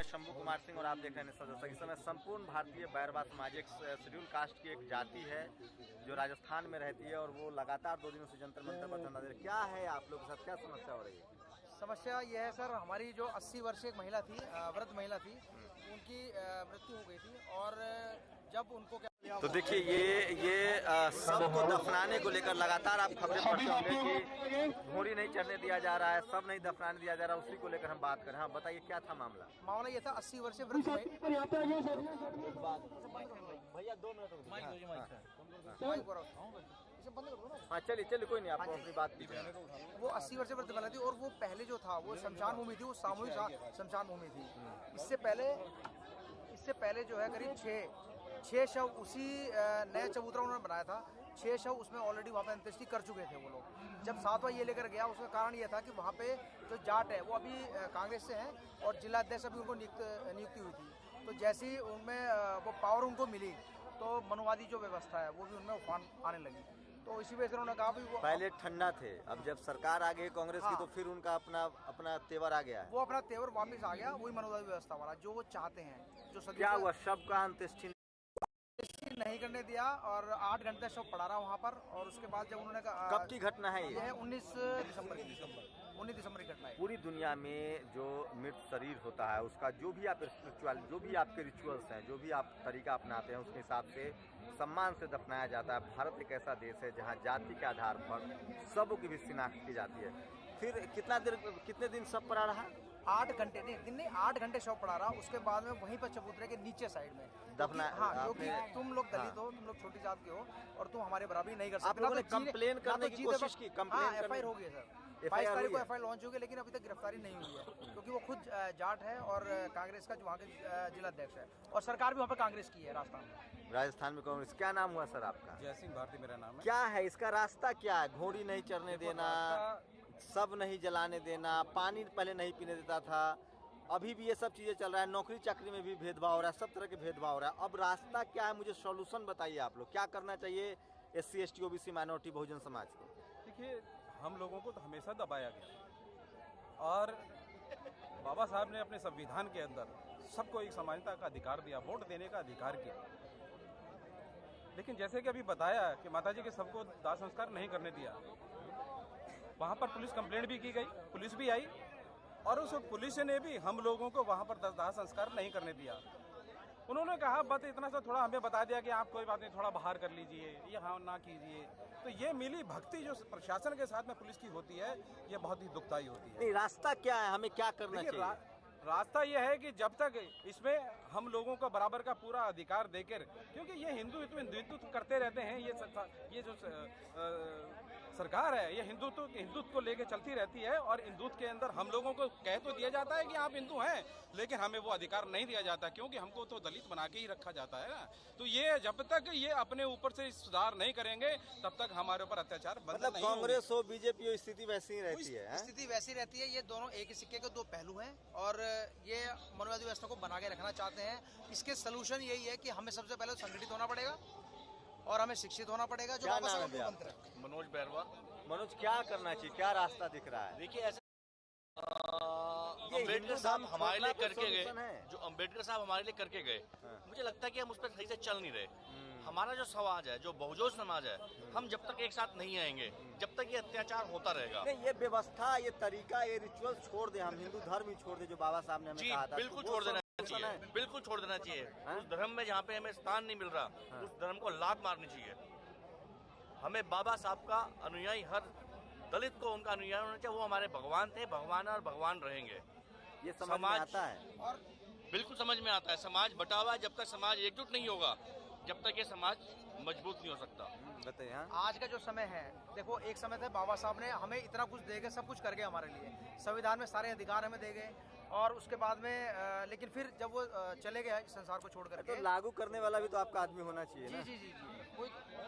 शंभू कुमार सिंह और आप देख रहे हैं सदस्य। इस समय संपूर्ण भारतीय बैरवा समाज एक शेड्यूल कास्ट की एक जाति है जो राजस्थान में रहती है और वो लगातार 2 दिनों से जंतर मंतर पर धरना दे रही है। क्या है आप लोग के साथ, क्या समस्या हो रही है? समस्या ये है सर, हमारी जो 80 वर्षीय एक महिला थी, वृद्ध महिला थी, उनकी मृत्यु हो गई थी और जब उनको तो देखिए ये सबको दफनाने को लेकर लगातार आप खबरें पढ़ते होंगे कि घोड़ी नहीं चढ़ने दिया जा रहा है, सब नहीं दफनाने दिया जा रहा है। उसी को लेकर हम बात करें। हाँ बताइए क्या था मामला? मामला ये था 80 वर्षीय वृद्ध भैया 2 मिनट हाँ चलिए कोई नहीं, आपको अपनी बात कीजिए। वो 80 वर्षीय वृद्ध महिला थी और वो पहले जो था वो शमशान भूमि थी, वो सामूहिक शमशान भूमि थी। इससे पहले जो है करीब 6 शव उसी नया चबूतरा उन्होंने बनाया था। 6 शव उसमें ऑलरेडी वहाँ पे अंत्येष्टि कर चुके थे वो लोग। जब 7वां ये लेकर गया, उसका कारण ये था कि वहाँ पे जो जाट है वो अभी कांग्रेस से हैं और जिला अध्यक्ष अभी उनको नियुक्ति हुई थी। तो जैसे ही उनमें वो पावर उनको मिली तो मनुवादी जो व्यवस्था है वो भी उनमें उफान आने लगी। तो इसी वजह से उन्होंने कहा वो पहले ठंडा थे, अब जब सरकार आ गई कांग्रेस की तो फिर उनका अपना तेवर आ गया है। वो अपना तेवर वापस आ गया, वही मनोवादी व्यवस्था वाला जो वो चाहते हैं। जो क्या हुआ, शव का अंत्येष्टि नहीं करने दिया और 8 घंटे शव पड़ा रहा वहाँ पर। और उसके बाद जब उन्होंने कब की घटना है ये है 19 दिसंबर की घटना है। पूरी दुनिया में जो मृत शरीर होता है उसका जो भी आप स्पिरिचुअल, जो भी आपके रिचुअल्स हैं, जो भी आप तरीका अपनाते हैं उसके हिसाब से सम्मान से दफनाया जाता है। भारत एक ऐसा देश है जहाँ जाति के आधार पर सबकी भी शिनाख्त की जाती है। फिर कितने दिन सब पड़ा रहा? 8 घंटे नहीं, दिन नहीं 8 घंटे शव पड़ा रहा। उसके बाद में वहीं पर चबूतरे के नीचे साइड में दफना। हाँ, क्योंकि तुम लोग दलित हो, तुम लोग छोटी जात के हो और तुम हमारे बराबरी नहीं कर सकते। आप लोगों ने कंप्लेन करने की कोशिश की? कंप्लेन एफआईआर हो गई है सर, 22 तारीख को एफआईआर लॉन्च हो गई, लेकिन अभी तक गिरफ्तारी नहीं हुई है क्योंकि वो खुद जाट है और कांग्रेस का जो वहाँ के जिला अध्यक्ष है और सरकार भी वहाँ पर कांग्रेस की है राजस्थान में कांग्रेस। क्या नाम हुआ सर आपका? जय सिंह भारती मेरा नाम है। क्या है इसका रास्ता, क्या है? घोड़ी नहीं चढ़ने देना, सब नहीं जलाने देना, पानी पहले नहीं पीने देता था, अभी भी ये सब चीजें चल रहा है। नौकरी चाकरी में भी भेदभाव हो रहा है, सब तरह के भेदभाव हो रहा है। अब रास्ता क्या है, मुझे सॉल्यूशन बताइए आप लोग। क्या करना चाहिए SC ST OBC minority Bahujan Samaj को? देखिए, हम लोगों को तो हमेशा दबाया गया और बाबा साहब ने अपने संविधान के अंदर सबको एक समानता का अधिकार दिया, वोट देने का अधिकार किया। लेकिन जैसे कि अभी बताया कि माताजी के सबको दाह संस्कार नहीं करने दिया, वहां पर पुलिस कंप्लेंट भी की गई, पुलिस भी आई और उस पुलिस ने भी हम लोगों को वहां पर दाह संस्कार नहीं करने दिया। उन्होंने कहा बस इतना सा थोड़ा हमें बता दिया कि आप कोई बात नहीं, थोड़ा बाहर कर लीजिए, ये हाँ ना कीजिए। तो ये मिली भक्ति जो प्रशासन के साथ में पुलिस की होती है, ये बहुत ही दुखदायी होती है। नहीं, रास्ता क्या है, हमें क्या करना चाहिए? रास्ता ये है कि जब तक इसमें हम लोगों को बराबर का पूरा अधिकार देकर, क्योंकि ये हिंदुत्व करते रहते हैं, ये जो सरकार है ये हिंदुत्व को लेकर चलती रहती है और हिंदुत्व के अंदर हम लोगों को कह तो दिया जाता है कि आप हिंदू हैं, लेकिन हमें वो अधिकार नहीं दिया जाता क्योंकि हमको तो दलित बना के ही रखा जाता है ना। तो ये जब तक ये अपने ऊपर से सुधार नहीं करेंगे तब तक हमारे ऊपर अत्याचार बंद नहीं होगा। कांग्रेस हो BJP हो, स्थिति वैसी ही रहती है। स्थिति वैसी रहती है। ये दोनों एक ही सिक्के के 2 पहलू हैं और ये मनोवादी व्यवस्था को बना के रखना चाहते हैं। इसके सलूशन यही है कि हमें सबसे पहले संगठित होना पड़ेगा और हमें शिक्षित होना पड़ेगा। जो मंत्र मनोज बैरवा। मनोज, क्या करना चाहिए, क्या रास्ता दिख रहा है? देखिए ऐसे अम्बेडकर साहब हमारे लिए करके गए, जो अम्बेडकर साहब हमारे लिए करके गए, मुझे लगता है कि हम उस पर सही से चल नहीं रहे। हमारा जो समाज है, जो बहुजन समाज है, हम जब तक एक साथ नहीं आएंगे, जब तक ये अत्याचार होता रहेगा। नहीं, ये व्यवस्था, ये तरीका, ये रिचुअल छोड़ दे, हम हिंदू धर्म ही छोड़ दे जो बाबा साहब ने हमें कहा था। बिल्कुल छोड़ देना चाहिए, बिल्कुल छोड़ देना चाहिए। उस धर्म में जहाँ पे हमें स्थान नहीं मिल रहा, उस धर्म को लात मारनी चाहिए। हमें बाबा साहब का अनुयायी, हर दलित को उनका अनुयायी होना चाहिए। वो हमारे भगवान थे, भगवान और भगवान रहेंगे। ये समझ में आता है और बिल्कुल समझ में आता है। समाज बटा हुआ है, जब तक समाज एकजुट नहीं होगा जब तक ये समाज मजबूत नहीं हो सकता। बताइए। आज का जो समय है, देखो एक समय था बाबा साहब ने हमें इतना कुछ दे गए, सब कुछ कर गए हमारे लिए, संविधान में सारे अधिकार हमें दे गए और उसके बाद में लेकिन फिर जब वो चले गए संसार को छोड़ करके, तो लागू करने वाला भी तो आपका आदमी होना चाहिए ना? जी।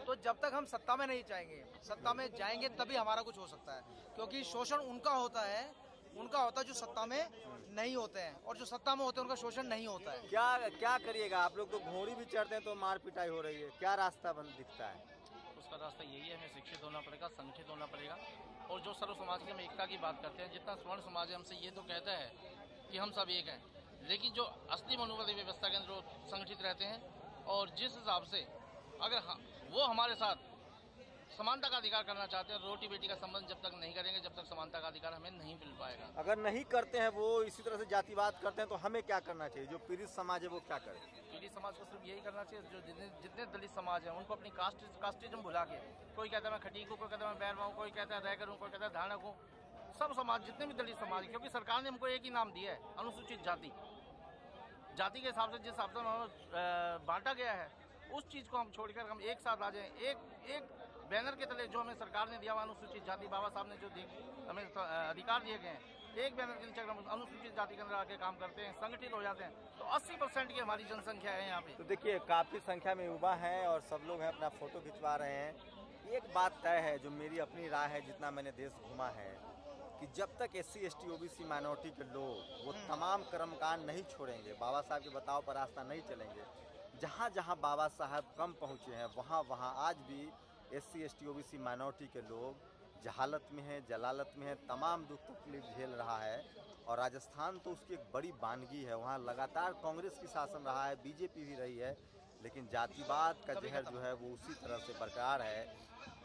तो जब तक हम सत्ता में नहीं जाएंगे, सत्ता में जाएंगे तभी हमारा कुछ हो सकता है, क्योंकि शोषण उनका होता है जो सत्ता में नहीं होते हैं और जो सत्ता में होते हैं उनका शोषण नहीं होता है। क्या करिएगा आप लोग? तो घोड़ी भी चढ़ते हैं तो मार पिटाई हो रही है, क्या रास्ता बंद दिखता है? उसका रास्ता यही है, हमें शिक्षित होना पड़ेगा, संगठित होना पड़ेगा और जो सर्व समाज की हम एकता की बात करते हैं, जितना स्वर्ण समाज है हमसे ये तो कहता है कि हम सब एक हैं, लेकिन जो असली मनोबल व्यवस्था के अंदर वो संगठित रहते हैं और जिस हिसाब से अगर वो हमारे साथ समानता का अधिकार करना चाहते हैं, रोटी बेटी का संबंध जब तक नहीं करेंगे जब तक समानता का अधिकार हमें नहीं मिल पाएगा। अगर नहीं करते हैं वो इसी तरह से जातिवाद करते हैं तो हमें क्या करना चाहिए? जो पीड़ित समाज है वो क्या करे? पीड़ित समाज को सिर्फ यही करना चाहिए, जो जितने दलित समाज हैं उनको अपनी कास्टिज्म भुला के, कोई कहता है मैं खटीक हूँ, कोई कहता है मैं बैरवा हूँ, कोई कहता है रैगर हूँ, कोई कहता है धानक हूँ, सब समाज जितने भी दलित समाज, क्योंकि सरकार ने हमको एक ही नाम दिया है, अनुसूचित जाति। जाति के हिसाब से जिस हिसाब से बांटा गया है उस चीज़ को हम छोड़कर हम एक साथ आ जाएं, एक बैनर के तले जो हमें सरकार ने दिया हुआ अनुसूचित जाति, बाबा साहब ने जो हमें अधिकार दिए गए हैं, एक बैनर के नीचे हम अनुसूचित जाति के अंदर आके काम करते हैं, संगठित हो जाते हैं, तो 80% की हमारी जनसंख्या है यहाँ पे। तो देखिए काफ़ी संख्या में युवा हैं और सब लोग हैं अपना फोटो खिंचवा रहे हैं। एक बात तय है, जो मेरी अपनी राय है, जितना मैंने देश घूमा है, कि जब तक SC ST OBC माइनॉरिटी के लोग वो तमाम कर्मकांड नहीं छोड़ेंगे, बाबा साहब के बताओ पर रास्ता नहीं चलेंगे, जहाँ जहाँ बाबा साहब कम पहुँचे हैं वहाँ वहाँ आज भी SC ST OBC माइनॉरिटी के लोग जहालत में हैं, जलालत में हैं, तमाम दुख तकलीफ झेल रहा है। और राजस्थान तो उसकी एक बड़ी वानगी है, वहाँ लगातार कांग्रेस की शासन रहा है, BJP भी रही है, लेकिन जातिवाद का जहर जो है वो उसी तरह से बरकरार है।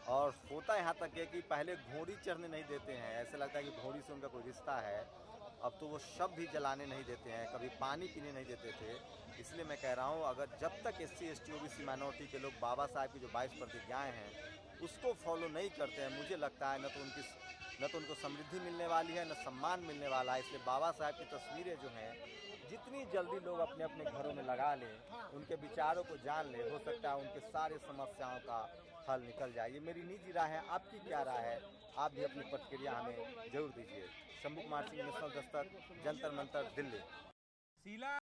और होता यहाँ तक है कि पहले घोड़ी चढ़ने नहीं देते हैं, ऐसे लगता है कि घोड़ी से उनका कोई रिश्ता है, अब तो वो शव भी जलाने नहीं देते हैं, कभी पानी पीने नहीं देते थे। इसलिए मैं कह रहा हूँ, अगर जब तक SC ST OBC माइनॉरिटी के लोग बाबा साहब की जो 22 प्रतिज्ञाएँ हैं उसको फॉलो नहीं करते हैं, मुझे लगता है न तो उनको समृद्धि मिलने वाली है, न सम्मान मिलने वाला है। इसलिए बाबा साहब की तस्वीरें जो हैं जितनी जल्दी लोग अपने अपने घरों में लगा लें, उनके विचारों को जान लें, हो सकता है उनके सारे समस्याओं का हल निकल जाए। ये मेरी निजी राय है, आपकी क्या राय है? आप भी अपनी प्रतिक्रिया हमें जरूर दीजिए। शंभू कुमार सिंह, नेशनल दस्तक, जंतर मंतर, दिल्ली।